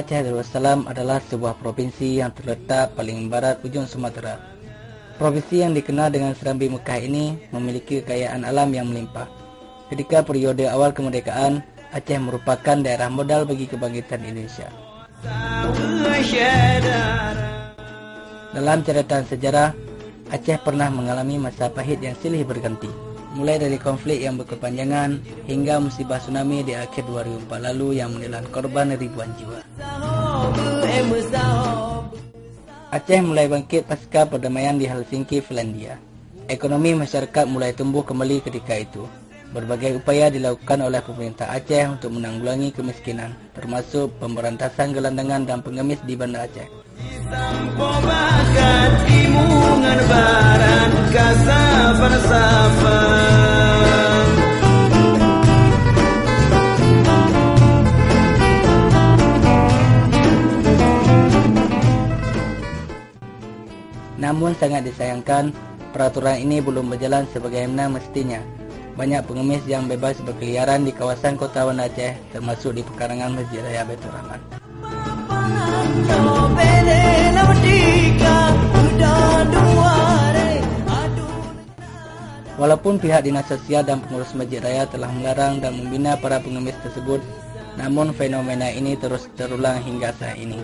Aceh Darussalam adalah sebuah provinsi yang terletak paling barat ujung Sumatera. Provinsi yang dikenal dengan Serambi Mekah ini memiliki kekayaan alam yang melimpah. Ketika periode awal kemerdekaan, Aceh merupakan daerah modal bagi kebangkitan Indonesia. Dalam catatan sejarah, Aceh pernah mengalami masa pahit yang silih berganti. Mulai dari konflik yang berkepanjangan hingga musibah tsunami di akhir 2004 lalu yang menelan korban ribuan jiwa. Aceh mulai bangkit pasca perdamaian di Helsinki, Finlandia. Ekonomi masyarakat mulai tumbuh kembali ketika itu. Berbagai upaya dilakukan oleh pemerintah Aceh untuk menanggulangi kemiskinan, termasuk pemberantasan gelandangan dan pengemis di Banda Aceh. Namun sangat disayangkan, peraturan ini belum berjalan sebagaimana mestinya. Banyak pengemis yang bebas berkeliaran di kawasan kota Banda Aceh, termasuk di pekarangan Masjid Raya Baitur Rahman. Walaupun pihak dinas sosial dan pengurus Masjid Raya telah melarang dan membina para pengemis tersebut, namun fenomena ini terus terulang hingga saat ini.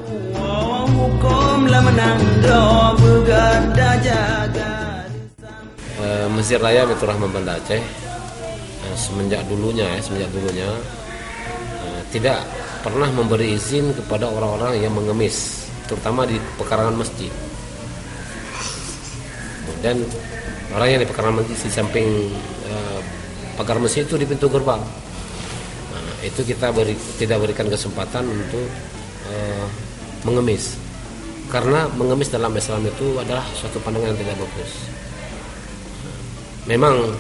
Masjid Raya Baitur Rahman Banda Aceh semenjak dulunya tidak pernah memberi izin kepada orang-orang yang mengemis, terutama di pekarangan masjid. Dan orang yang di pekarangan masjid di samping pagar masjid itu di pintu gerbang. Itu kita tidak berikan kesempatan untuk mengemis, karena mengemis dalam Islam itu adalah suatu pandangan yang tidak bagus. Memang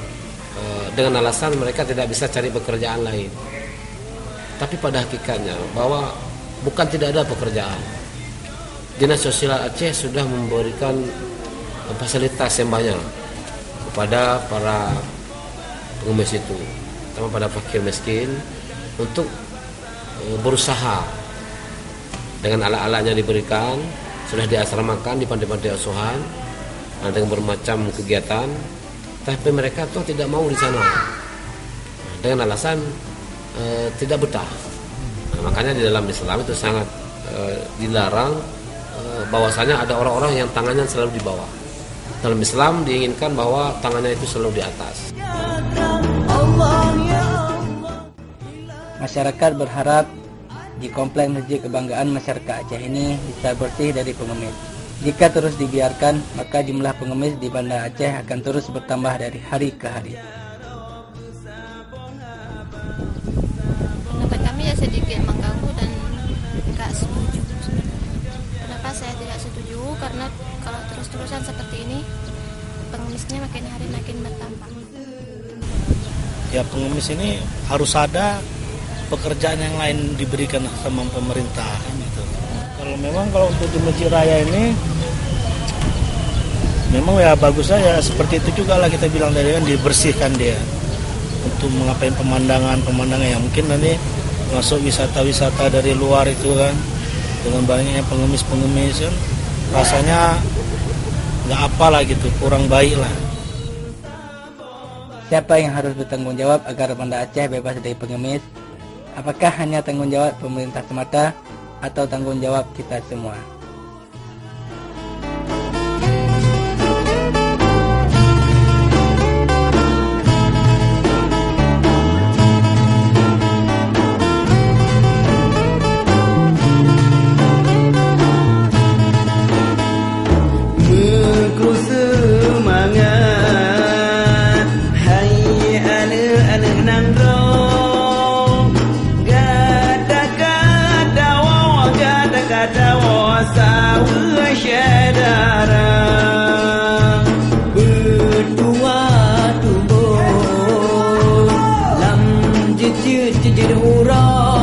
dengan alasan mereka tidak bisa cari pekerjaan lain, tapi pada hakikatnya bahwa bukan tidak ada pekerjaan. Dinas Sosial Aceh sudah memberikan fasilitas yang banyak kepada para pengemis itu, terutama pada fakir miskin, untuk berusaha dengan alat-alatnya diberikan, sudah diasramakan di panti-panti asuhan dengan bermacam kegiatan, tapi mereka tuh tidak mau di sana dengan alasan tidak betah. Makanya di dalam Islam itu sangat dilarang bahwasanya ada orang-orang yang tangannya selalu di bawah. Dalam Islam diinginkan bahwa tangannya itu selalu di atas. Masyarakat berharap di kompleks Masjid Kebanggaan Masyarakat Aceh ini bisa bersih dari pengemis. Jika terus dibiarkan, maka jumlah pengemis di Banda Aceh akan terus bertambah dari hari ke hari. Pendapat kami ya sedikit mengganggu dan tidak setuju. Kenapa saya tidak setuju? Karena kalau terus-terusan seperti ini, pengemisnya makin hari makin bertambah. Ya, pengemis ini harus ada pekerjaan yang lain diberikan sama pemerintah gitu. Kalau untuk di Masjid Raya ini memang ya bagus saja, seperti itu juga lah kita bilang tadi kan, dibersihkan dia untuk mengapain pemandangan yang mungkin nanti masuk wisata dari luar itu kan, dengan banyaknya pengemis kan rasanya nggak apalah gitu, kurang baik lah. Siapa yang harus bertanggung jawab agar Banda Aceh bebas dari pengemis? Apakah hanya tanggung jawab pemerintah semata atau tanggung jawab kita semua? Hurrah